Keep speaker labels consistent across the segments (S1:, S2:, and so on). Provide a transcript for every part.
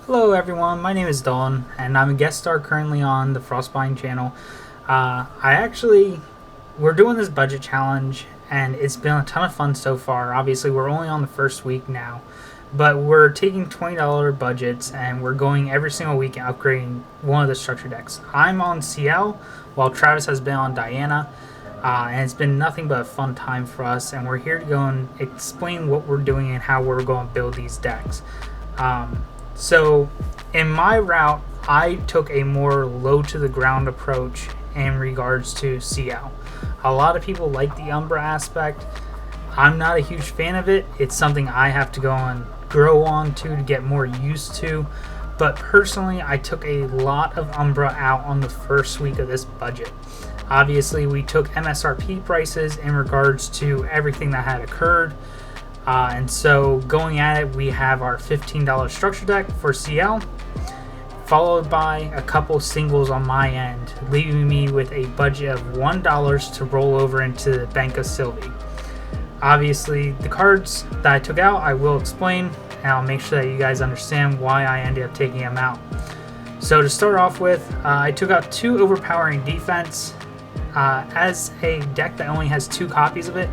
S1: Hello everyone, my name is Dalton, and I'm a guest star currently on the Frostbite channel. We're doing this budget challenge, and it's been a ton of fun so far. Obviously, we're only on the first week now, but we're taking $20 budgets, and we're going every single week and upgrading one of the structure decks. I'm on Ciel, while Travis has been on Diana, and it's been nothing but a fun time for us, and we're here to go and explain what we're doing and how we're going to build these decks. So in my route, I took a more low to the ground approach in regards to Ciel. A lot of people like the Umbra aspect. I'm not a huge fan of it. It's something I have to go and grow on to get more used to. But personally, I took a lot of Umbra out on the first week of this budget. Obviously, we took MSRP prices in regards to everything that had occurred. And so going at it, we have our $15 structure deck for Ciel, followed by a couple singles on my end, leaving me with a budget of $1 to roll over into the Bank of Sylvie. Obviously, the cards that I took out, I will explain, and I'll make sure that you guys understand why I ended up taking them out. So to start off with, I took out 2 overpowering defense. As a deck that only has 2 copies of it,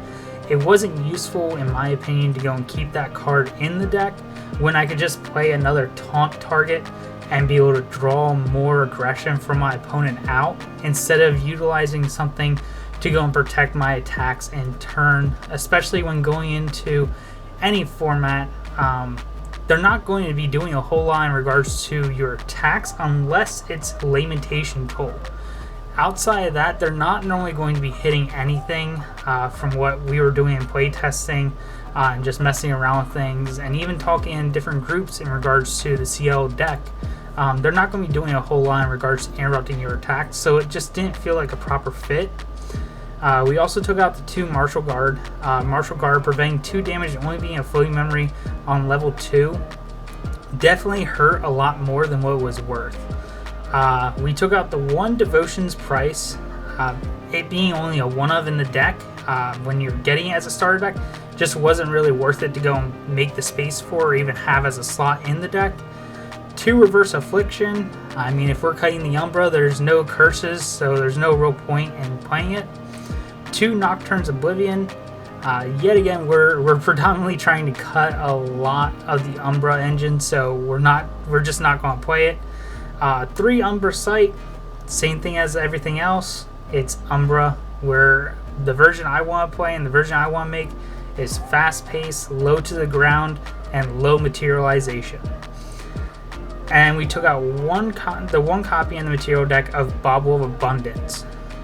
S1: it wasn't useful, in my opinion, to go and keep that card in the deck when I could just play another taunt target and be able to draw more aggression from my opponent out instead of utilizing something to go and protect my attacks in turn, especially when going into any format. They're not going to be doing a whole lot in regards to your attacks unless it's Lamentation Toll. Outside of that, they're not normally going to be hitting anything from what we were doing in playtesting and just messing around with things and even talking in different groups in regards to the Ciel deck. They're not going to be doing a whole lot in regards to interrupting your attacks, so it just didn't feel like a proper fit. We also took out the 2 Martial Guard. Martial Guard preventing 2 damage and only being a floating memory on level 2 definitely hurt a lot more than what it was worth. We took out the 1 Devotion's price, it being only a 1-of in the deck when you're getting it as a starter deck just wasn't really worth it to go and make the space for or even have as a slot in the deck. 2 Reverse Affliction, I mean, if we're cutting the Umbra, there's no curses, so there's no real point in playing it. 2 Nocturne's Oblivion, yet again we're predominantly trying to cut a lot of the Umbra engine, so we're just not going to play it. 3 Umbra Sight, same thing as everything else. It's Umbra, where the version I want to play and the version I want to make is fast-paced, low to the ground, and low materialization. And we took out the one copy in the material deck of Bauble of Abundance.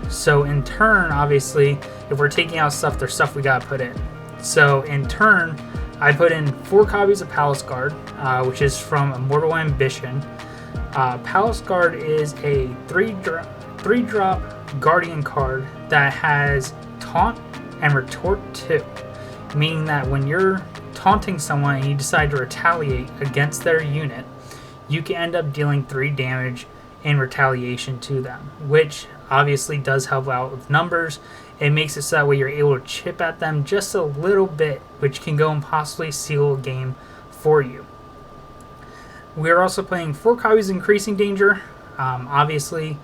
S1: So in turn, obviously, if we're taking out stuff, there's stuff we gotta put in. So in turn, I put in 4 copies of Palace Guard, which is from Immortal Ambition. Palace Guard is a 3-drop Guardian card that has Taunt and Retort 2, meaning that when you're taunting someone and you decide to retaliate against their unit, you can end up dealing 3 damage in retaliation to them, which obviously does help out with numbers. It makes it so that way you're able to chip at them just a little bit, which can go and possibly seal a game for you. We're also playing 4 copies of Increasing Danger. Obviously,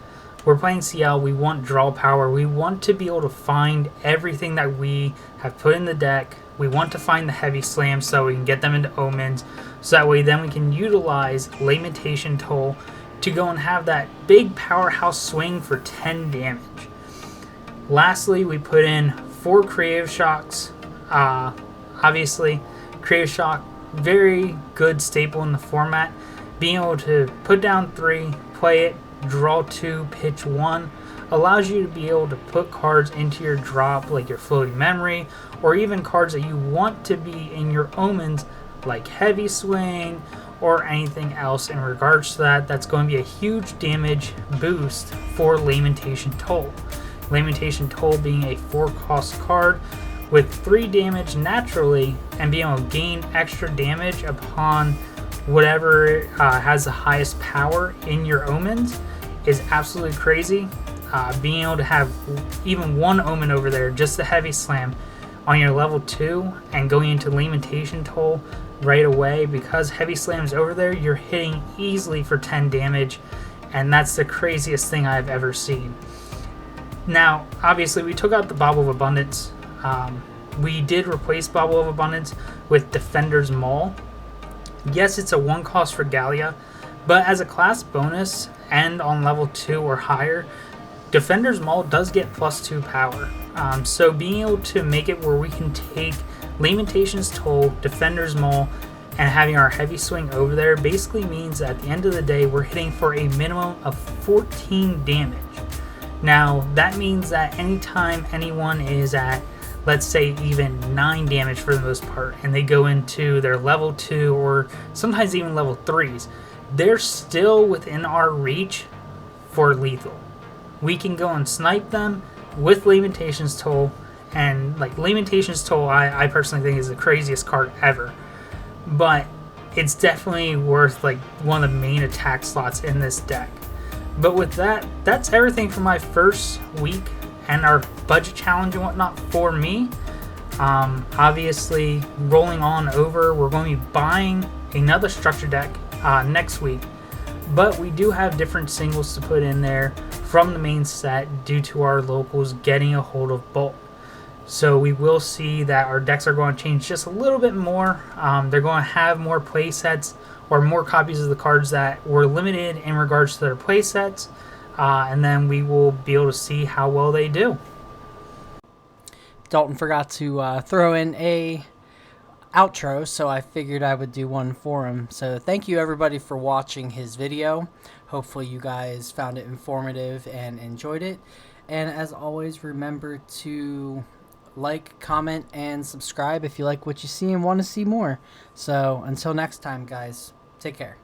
S1: we're playing Ciel. We want draw power. We want to be able to find everything that we have put in the deck. We want to find the heavy slams so we can get them into omens. So that way then we can utilize Lamentation Toll to go and have that big powerhouse swing for 10 damage. Lastly, we put in 4 Creative Shocks. Obviously, Creative Shock, very good staple in the format. Being able to put down 3, play it, draw 2, pitch 1 allows you to be able to put cards into your drop like your Floating Memory, or even cards that you want to be in your omens like Heavy Swing or anything else in regards to that. That's going to be a huge damage boost for Lamentation Toll. Lamentation Toll being a 4-cost card with 3 damage naturally and being able to gain extra damage upon whatever has the highest power in your omens is absolutely crazy. Being able to have even 1 omen over there, just the Heavy Slam on your level 2 and going into Lamentation Toll right away. Because Heavy Slam's over there, you're hitting easily for 10 damage, and that's the craziest thing I've ever seen. Now, obviously, we took out the Bauble of Abundance. We did replace Bauble of Abundance with Defender's Maul. Yes, it's a 1 cost Regalia, but as a class bonus and on level 2 or higher, Defender's Maul does get +2 power. So being able to make it where we can take Lamentation's Toll, Defender's Maul, and having our heavy swing over there basically means that at the end of the day, we're hitting for a minimum of 14 damage. Now, that means that anytime anyone is at, let's say, even 9 damage for the most part, and they go into their level 2 or sometimes even level 3s, they're still within our reach for lethal. We can go and snipe them with Lamentation's Toll, and like Lamentation's Toll, I personally think is the craziest card ever. But it's definitely worth like one of the main attack slots in this deck. But with that, that's everything for my first week and our budget challenge and whatnot for me. Obviously, rolling on over, we're going to be buying another structure deck next week. But we do have different singles to put in there from the main set due to our locals getting a hold of bulk. So we will see that our decks are going to change just a little bit more. They're going to have more play sets or more copies of the cards that were limited in regards to their play sets. And then we will be able to see how well they do.
S2: Dalton forgot to throw in a outro, so I figured I would do one for him. So thank you everybody for watching his video. Hopefully you guys found it informative and enjoyed it. And as always, remember to like, comment, and subscribe if you like what you see and want to see more. So until next time, guys, take care.